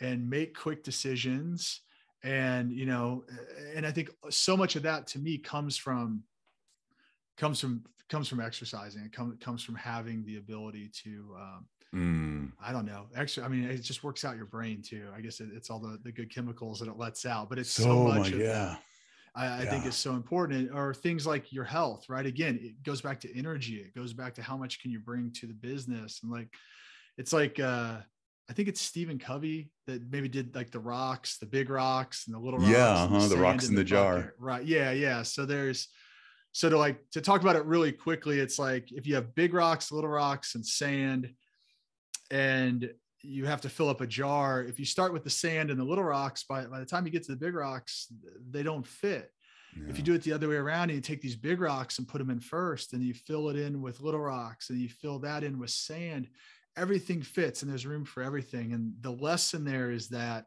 A: and make quick decisions. And, and I think so much of that to me comes from exercising. It comes from having the ability to, I don't know, I mean, it just works out your brain too. I guess it's all the good chemicals that it lets out, but it's so much of that. I think is so important. Or things like your health, right? Again, it goes back to energy. It goes back to how much can you bring to the business. And like, it's like, I think it's Stephen Covey that maybe did like the rocks, the big rocks and the little rocks and the
B: The rocks
A: sand
B: in the jar.
A: bucket, right? Yeah. So to talk about it really quickly, it's like if you have big rocks, little rocks, and sand, and you have to fill up a jar. If you start with the sand and the little rocks, by the time you get to the big rocks, they don't fit. Yeah. If you do it the other way around and you take these big rocks and put them in first, and you fill it in with little rocks, and you fill that in with sand, everything fits and there's room for everything. And the lesson there is that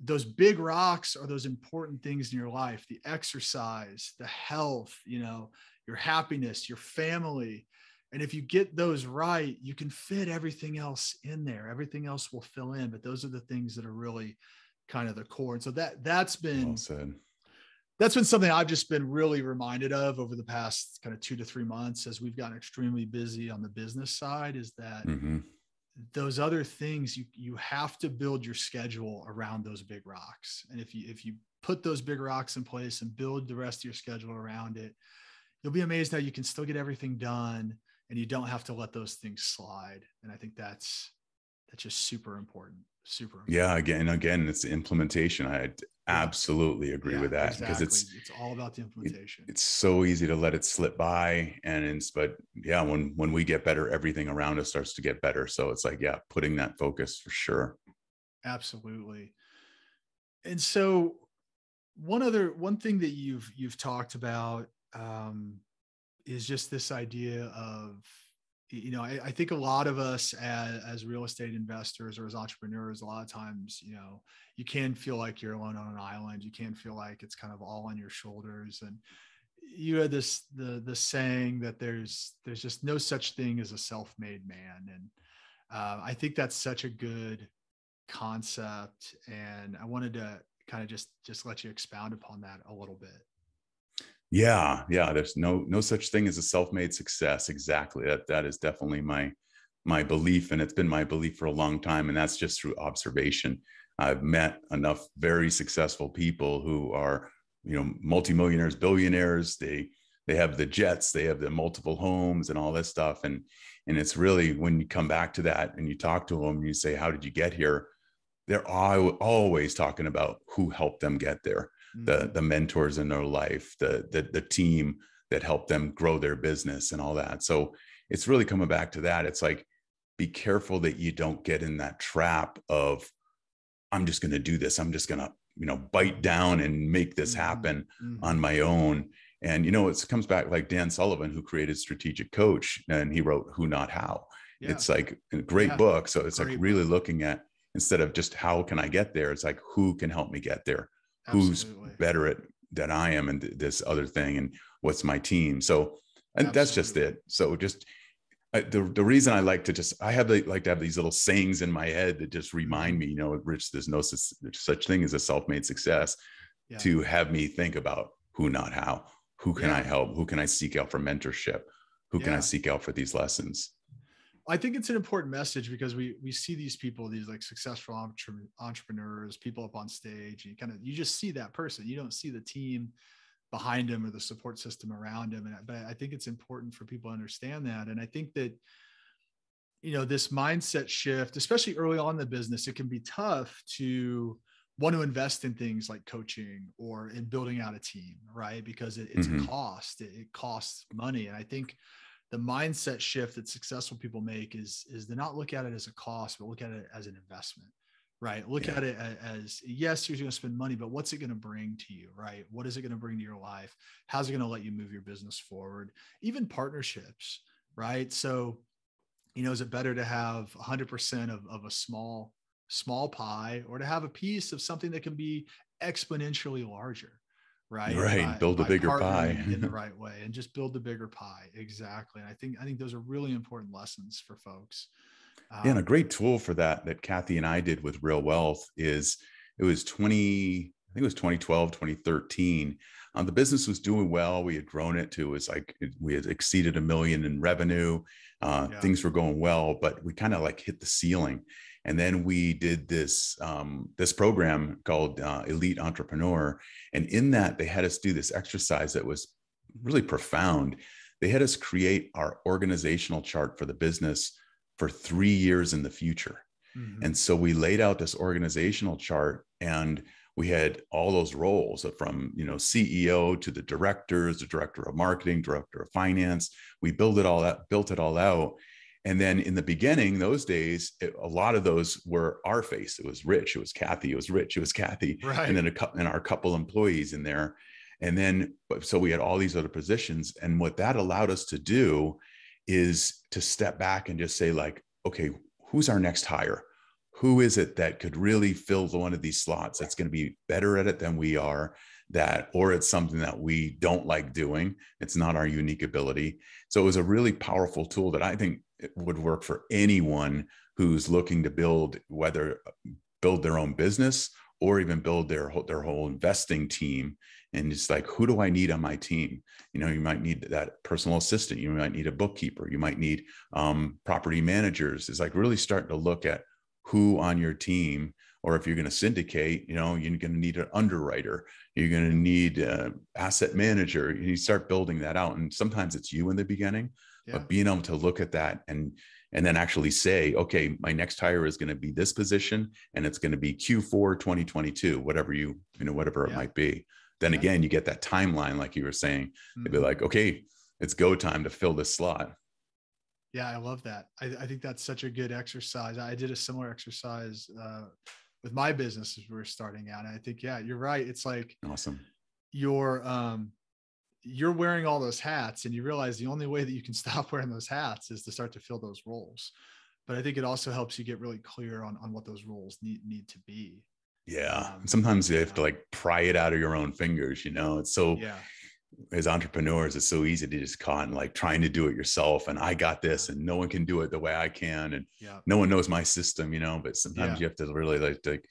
A: those big rocks are those important things in your life: the exercise, the health, your happiness, your family. And if you get those right, you can fit everything else in there. Everything else will fill in, but those are the things that are really kind of the core. And so that's been
B: well said.
A: That's been something I've just been really reminded of over the past kind of 2 to 3 months as we've gotten extremely busy on the business side, is that those other things, you have to build your schedule around those big rocks. And if you put those big rocks in place and build the rest of your schedule around it, you'll be amazed how you can still get everything done and you don't have to let those things slide. And I think that's just super important. Super important.
B: Yeah. Again, it's the implementation. I absolutely agree with that, because it's
A: all about the implementation.
B: It's so easy to let it slip by. But yeah, when we get better, everything around us starts to get better. So it's like, yeah, putting that focus for sure.
A: Absolutely. And so one thing that you've talked about, is just this idea of, I think a lot of us as real estate investors or as entrepreneurs, a lot of times, you can feel like you're alone on an island. You can feel like it's kind of all on your shoulders. And you had the saying that there's just no such thing as a self-made man. And I think that's such a good concept. And I wanted to kind of just let you expound upon that a little bit.
B: Yeah. There's no such thing as a self-made success. Exactly. That is definitely my belief. And it's been my belief for a long time. And that's just through observation. I've met enough very successful people who are, multimillionaires, billionaires. They have the jets, they have the multiple homes and all this stuff. And it's really, when you come back to that and you talk to them and you say, how did you get here? They're always talking about who helped them get there. The mentors in their life, the team that helped them grow their business and all that. So it's really coming back to that. It's like, be careful that you don't get in that trap of, I'm just going to do this. I'm just going to, bite down and make this happen on my own. And, it comes back like Dan Sullivan, who created Strategic Coach, and he wrote Who Not How. Yeah. It's like a great book. So it's like really looking at, instead of just how can I get there, it's like, who can help me get there? Absolutely. Who's better at than I am and this other thing, and what's my team? So, and that's just it. So just the reason I like to I have these little sayings in my head that just remind me, Rich, there's no such thing as a self-made success, to have me think about who, not how. Who can I help? Who can I seek out for mentorship? Who can I seek out for these lessons?
A: I think it's an important message, because we see these people, these like successful entrepreneurs, people up on stage, and you just see that person. You don't see the team behind him or the support system around him. But I think it's important for people to understand that. And I think that, this mindset shift, especially early on in the business, it can be tough to want to invest in things like coaching or in building out a team, right? Because it's a cost. It costs money. And I think the mindset shift that successful people make is to not look at it as a cost, but look at it as an investment, right? Look at it as, yes, you're going to spend money, but what's it going to bring to you, right? What is it going to bring to your life? How's it going to let you move your business forward? Even partnerships, right? So, is it better to have 100% of a small pie, or to have a piece of something that can be exponentially larger? right?
B: Right. Build a
A: By
B: bigger pie.
A: partnering in the right way and just build the bigger pie. Exactly. And I think those are really important lessons for folks.
B: Yeah, and a great tool for that Kathy and I did with Real Wealth is it was 20, I think it was 2012, 2013. The business was doing well. We had grown it to, it was like, we had exceeded 1 million in revenue.
A: Yeah.
B: Things were going well, but we kind of like hit the ceiling. And then we did this, this program called Elite Entrepreneur. And in that, they had us do this exercise that was really profound. They had us create our organizational chart for the business for 3 years in the future.
A: Mm-hmm.
B: And so we laid out this organizational chart, and we had all those roles from, CEO to the directors, the director of marketing, director of finance. We built it all out. And then in the beginning, those days, a lot of those were our face. It was Rich, it was Kathy, it was Rich, it was Kathy,
A: Right.
B: and then our couple employees in there. And then, so we had all these other positions. And what that allowed us to do is to step back and just say, like, okay, who's our next hire? Who is it that could really fill one of these slots that's going to be better at it than we are, or it's something that we don't like doing. It's not our unique ability. So it was a really powerful tool that I think it would work for anyone who's looking to build their own business or even build their whole investing team. And it's like, who do I need on my team? You might need that personal assistant. You might need a bookkeeper. You might need property managers. It's like really starting to look at who on your team, or if you're going to syndicate, you're going to need an underwriter. You're going to need an asset manager. You start building that out. And sometimes it's you in the beginning, but being able to look at that and then actually say, okay, my next hire is going to be this position, and it's going to be Q4 2022, whatever whatever it might be. Then again, you get that timeline, like you were saying. They'd be like, okay, it's go time to fill this slot.
A: Yeah, I love that. I think that's such a good exercise. I did a similar exercise with my business as we were starting out. And I think, yeah, you're right. It's like
B: awesome.
A: You're wearing all those hats, and you realize the only way that you can stop wearing those hats is to start to fill those roles. But I think it also helps you get really clear on what those roles need to be.
B: Yeah. Sometimes you have to like pry it out of your own fingers, it's so, as entrepreneurs, it's so easy to just caught like trying to do it yourself. And I got this, and no one can do it the way I can. And no one knows my system, but sometimes you have to really like,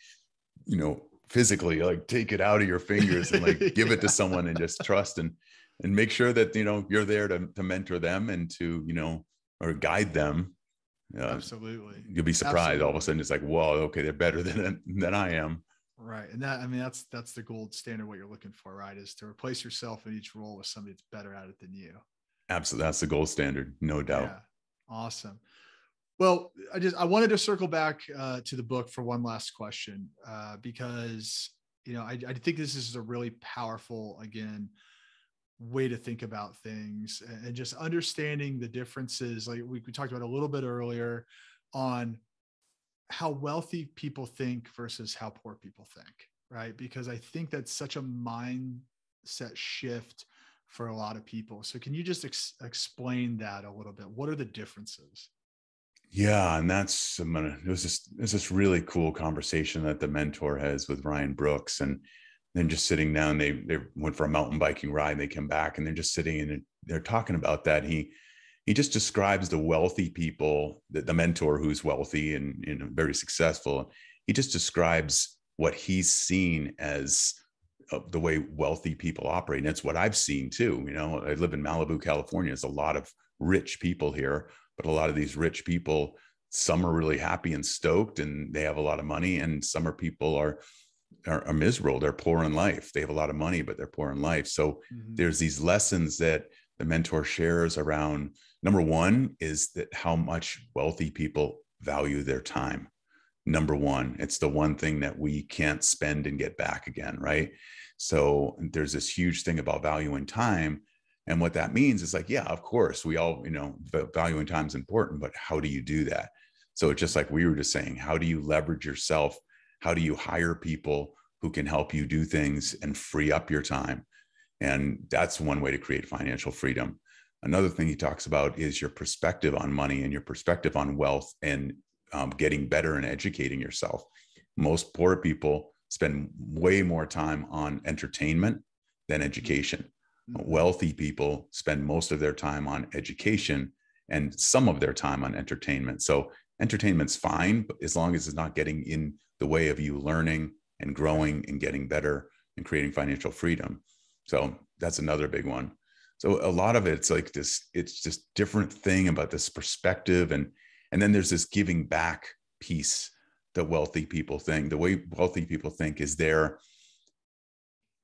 B: physically like take it out of your fingers and like give it to someone and just trust and make sure that, you're there to mentor them and to, or guide them.
A: Absolutely.
B: You'll be surprised. All of a sudden it's like, whoa, okay, they're better than I am.
A: Right. And that's the gold standard. What you're looking for, right, is to replace yourself in each role with somebody that's better at it than you.
B: Absolutely. That's the gold standard. No doubt.
A: Yeah. Awesome. Well, I wanted to circle back to the book for one last question because, I think this is a really powerful, again, way to think about things and just understanding the differences. Like we talked about a little bit earlier on how wealthy people think versus how poor people think, right? Because I think that's such a mindset shift for a lot of people. So can you just explain that a little bit? What are the differences?
B: Yeah. And it was this really cool conversation that the mentor has with Ryan Brooks. And then just sitting down, they went for a mountain biking ride, and they came back, and they're just sitting and they're talking about that. He just describes the wealthy people, the mentor who's wealthy and very successful. He just describes what he's seen as the way wealthy people operate. And it's what I've seen too. I live in Malibu, California. There's a lot of rich people here, but a lot of these rich people, some are really happy and stoked and they have a lot of money, and some people are miserable. They're poor in life. They have a lot of money, but they're poor in life. So there's these lessons that the mentor shares around. Number one is that how much wealthy people value their time. Number one, it's the one thing that we can't spend and get back again, right? So there's this huge thing about valuing time. And what that means is like, yeah, of course, we all, valuing time is important, but how do you do that? So it's just like we were just saying, how do you leverage yourself? How do you hire people who can help you do things and free up your time? And that's one way to create financial freedom. Another thing he talks about is your perspective on money and your perspective on wealth and getting better and educating yourself. Most poor people spend way more time on entertainment than education.
A: Mm-hmm.
B: Wealthy people spend most of their time on education and some of their time on entertainment. So entertainment's fine, but as long as it's not getting in the way of you learning and growing and getting better and creating financial freedom. So that's another big one. So a lot of it's like this, it's just different thing about this perspective. And then there's this giving back piece that wealthy people think. The way wealthy people think is they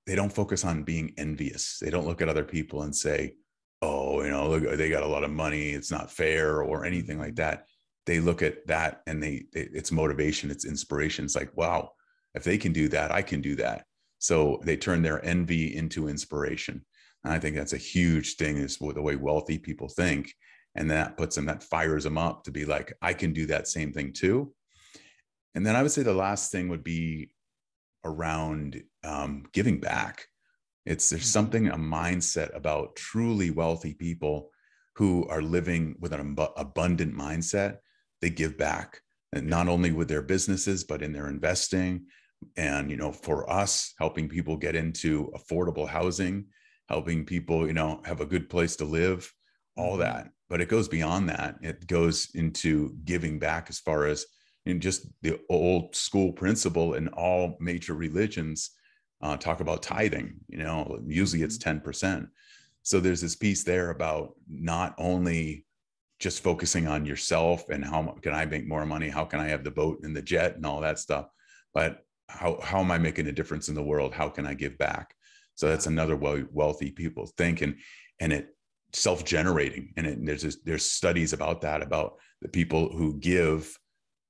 B: don't focus on being envious. They don't look at other people and say, oh, look, they got a lot of money, it's not fair, or anything like that. They look at that and it's motivation, it's inspiration. It's like, wow, if they can do that, I can do that. So they turn their envy into inspiration. And I think that's a huge thing, is the way wealthy people think. And that fires them up to be like, I can do that same thing too. And then I would say the last thing would be around giving back. There's something, a mindset about truly wealthy people who are living with an abundant mindset. They give back, and not only with their businesses, but in their investing. And, for us, helping people get into affordable housing, helping people, have a good place to live, all that. But it goes beyond that. It goes into giving back as far as just the old school principle in all major religions. Talk about tithing, usually it's 10%. So there's this piece there about not only just focusing on yourself and how can I make more money? How can I have the boat and the jet and all that stuff? But how am I making a difference in the world? How can I give back? So that's another way wealthy people think, and it self-generating. And there's studies about that, about the people who give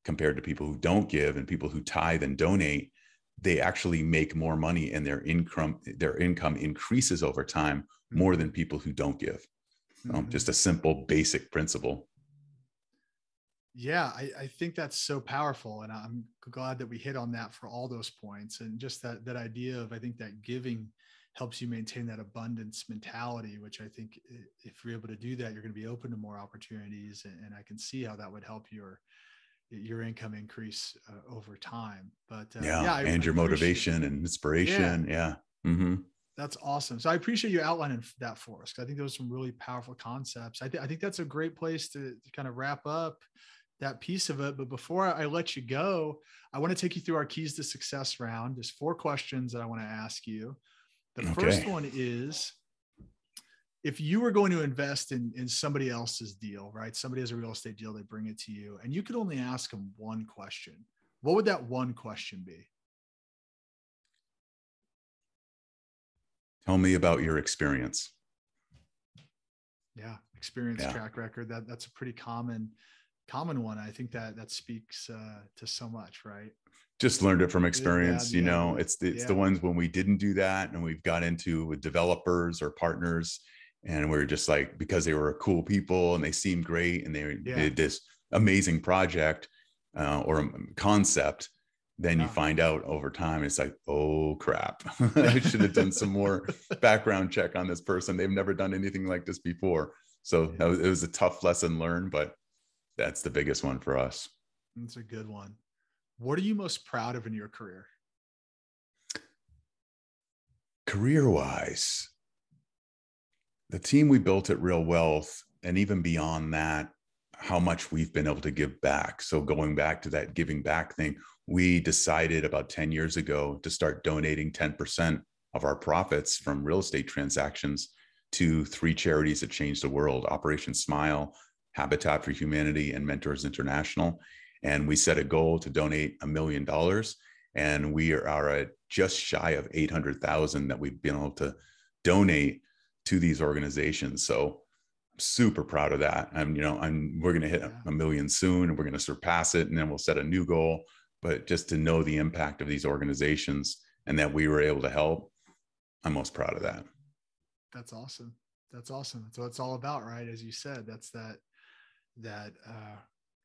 B: compared to people who don't give, and people who tithe and donate, they actually make more money, and their income increases over time more than people who don't give. Just a simple, basic principle.
A: Yeah, I think that's so powerful. And I'm glad that we hit on that for all those points. And just that idea of, I think that giving helps you maintain that abundance mentality, which I think if you're able to do that, you're going to be open to more opportunities. And I can see how that would help your income increase over time. But
B: and your motivation and inspiration. Yeah. Mm-hmm.
A: That's awesome. So I appreciate you outlining that for us, because I think those are some really powerful concepts. I think that's a great place to kind of wrap up that piece of it. But before I let you go, I want to take you through our keys to success round. There's 4 questions that I want to ask you. The first one is, if you were going to invest in somebody else's deal, right? Somebody has a real estate deal, they bring it to you, and you could only ask them one question. What would that one question be?
B: Tell me about your experience.
A: Yeah. Experience, track record. That's a pretty common one. I think that speaks to so much, right?
B: Just learned it from experience. It's the ones when we didn't do that, and we've got into with developers or partners, and we're just like, because they were cool people and they seemed great and they did this amazing project or concept, then you find out over time, it's like, oh crap, I should have done some more background check on this person. They've never done anything like this before. So it was a tough lesson learned, but that's the biggest one for us.
A: That's a good one. What are you most proud of in your career?
B: Career-wise, the team we built at RealWealth, and even beyond that, how much we've been able to give back. So going back to that giving back thing, we decided about 10 years ago to start donating 10% of our profits from real estate transactions to 3 charities that changed the world: Operation Smile, Habitat for Humanity, and Mentors International. And we set a goal to donate $1 million. And we are at just shy of 800,000 that we've been able to donate to these organizations. So I'm super proud of that. We're going to hit 1 million soon, and we're going to surpass it. And then we'll set a new goal. But just to know the impact of these organizations and that we were able to help, I'm most proud of that.
A: That's awesome. That's awesome. That's what it's all about, right? As you said, that's that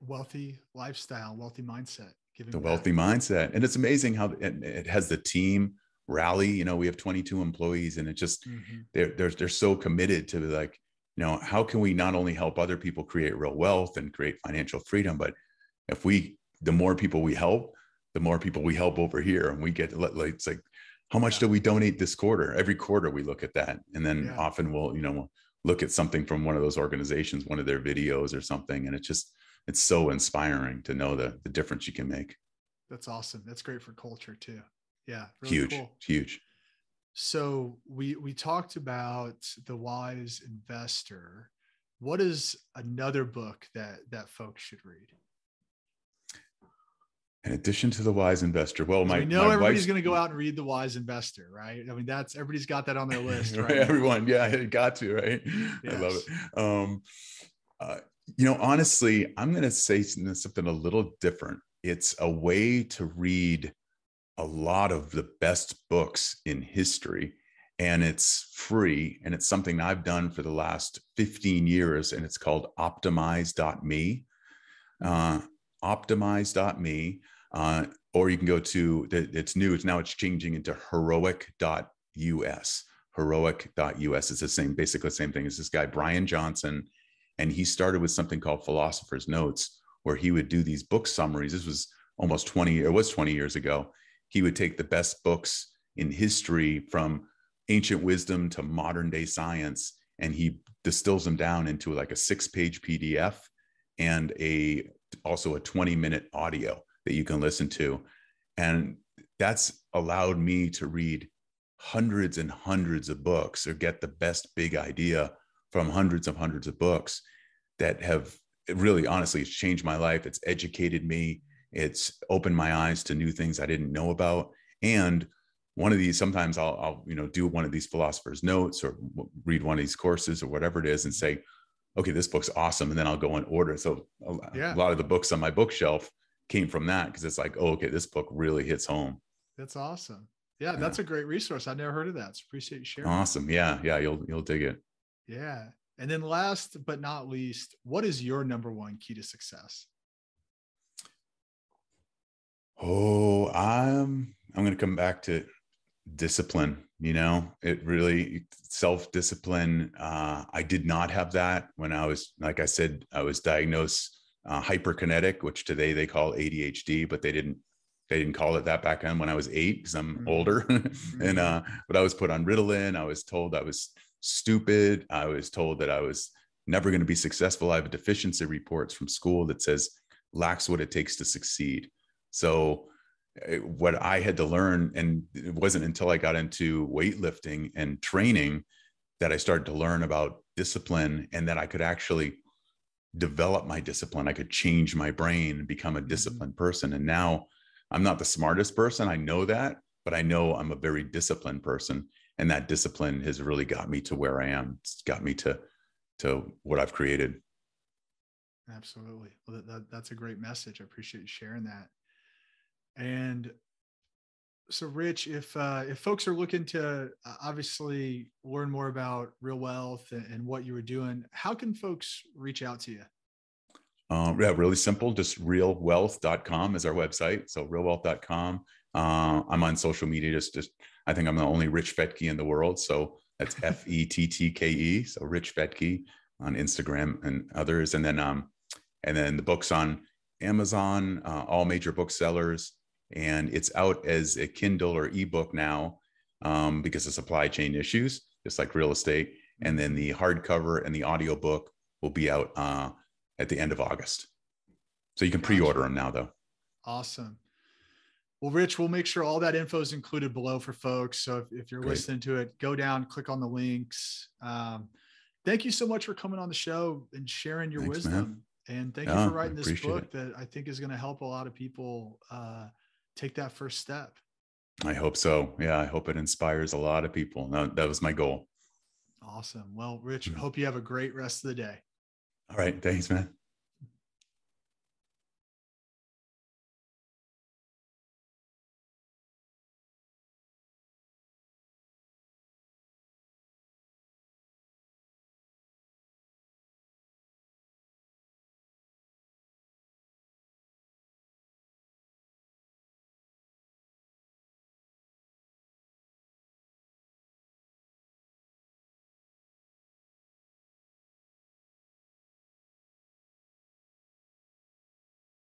A: wealthy lifestyle, wealthy mindset.
B: The wealthy mindset. And it's amazing how it has the team rally. We have 22 employees, and it just, they're so committed to like, how can we not only help other people create real wealth and create financial freedom, but the more people we help, the more people we help over here. And we get, it's like how much do we donate this quarter? Every quarter we look at that. And then often we'll look at something from one of those organizations, one of their videos or something. And it's so inspiring to know the difference you can make.
A: That's awesome. That's great for culture too. Yeah. Really
B: Huge,
A: cool.
B: huge.
A: So we talked about The Wise Investor. What is another book that folks should read?
B: In addition to The Wise Investor, well,
A: we know everybody's going to go out and read The Wise Investor, right? I mean, everybody's got that on their list, right?
B: Everyone, got to, right? Yes. I love it. Honestly, I'm going to say something a little different. It's a way to read a lot of the best books in history, and it's free, and it's something I've done for the last 15 years, and it's called optimize.me. Optimize.me. Or you can go to, it's new, it's changing into heroic.us. Heroic.us is basically the same thing as this guy, Brian Johnson. And he started with something called Philosopher's Notes, where he would do these book summaries. This was almost 20 years ago. He would take the best books in history from ancient wisdom to modern day science, and he distills them down into like a 6-page PDF and also a 20-minute audio that you can listen to. And that's allowed me to read hundreds and hundreds of books, or get the best big idea from hundreds of books that have really, honestly, it's changed my life. It's educated me. It's opened my eyes to new things I didn't know about. And one of these, sometimes I'll do one of these Philosopher's Notes or read one of these courses or whatever it is and say, okay, this book's awesome. And then I'll go and order. So a lot of the books on my bookshelf came from that, because it's like, oh, okay, this book really hits home.
A: That's awesome. Yeah, that's a great resource. I never heard of that. So appreciate you sharing.
B: Awesome. Yeah. You'll dig it.
A: Yeah. And then last but not least, what is your number one key to success?
B: Oh, I'm going to come back to discipline. It really, self-discipline. I did not have that when I was, like I said, I was diagnosed hyperkinetic, which today they call ADHD, but they didn't call it that back then when I was 8, because I'm older. And but I was put on Ritalin. I was told I was stupid. I was told that I was never going to be successful. I have deficiency reports from school that says lacks what it takes to succeed. So what I had to learn, and it wasn't until I got into weightlifting and training that I started to learn about discipline, and that I could actually develop my discipline. I could change my brain and become a disciplined person. And now I'm not the smartest person, I know that, but I know I'm a very disciplined person. And that discipline has really got me to where I am. It's got me to what I've created.
A: Absolutely. Well, that's a great message. I appreciate you sharing that. And so, Rich, if folks are looking to obviously learn more about RealWealth and what you were doing, how can folks reach out to you?
B: Really simple. Just realwealth.com is our website. So realwealth.com. I'm on social media. Just I think I'm the only Rich Fettke in the world. So that's Fettke. So Rich Fettke on Instagram and others. And then the book's on Amazon, all major booksellers. And it's out as a Kindle or ebook now because of supply chain issues, just like real estate. And then the hardcover and the audiobook will be out at the end of August. So you can pre-order them now, though.
A: Awesome. Well, Rich, we'll make sure all that info is included below for folks. So if you're listening to it, go down, click on the links. Thank you so much for coming on the show and sharing your wisdom. Man. And thank you for writing this book that I think is going to help a lot of people take that first step.
B: I hope so. Yeah, I hope it inspires a lot of people. No, that was my goal.
A: Awesome. Well, Rich, hope you have a great rest of the day.
B: All right. Thanks, man.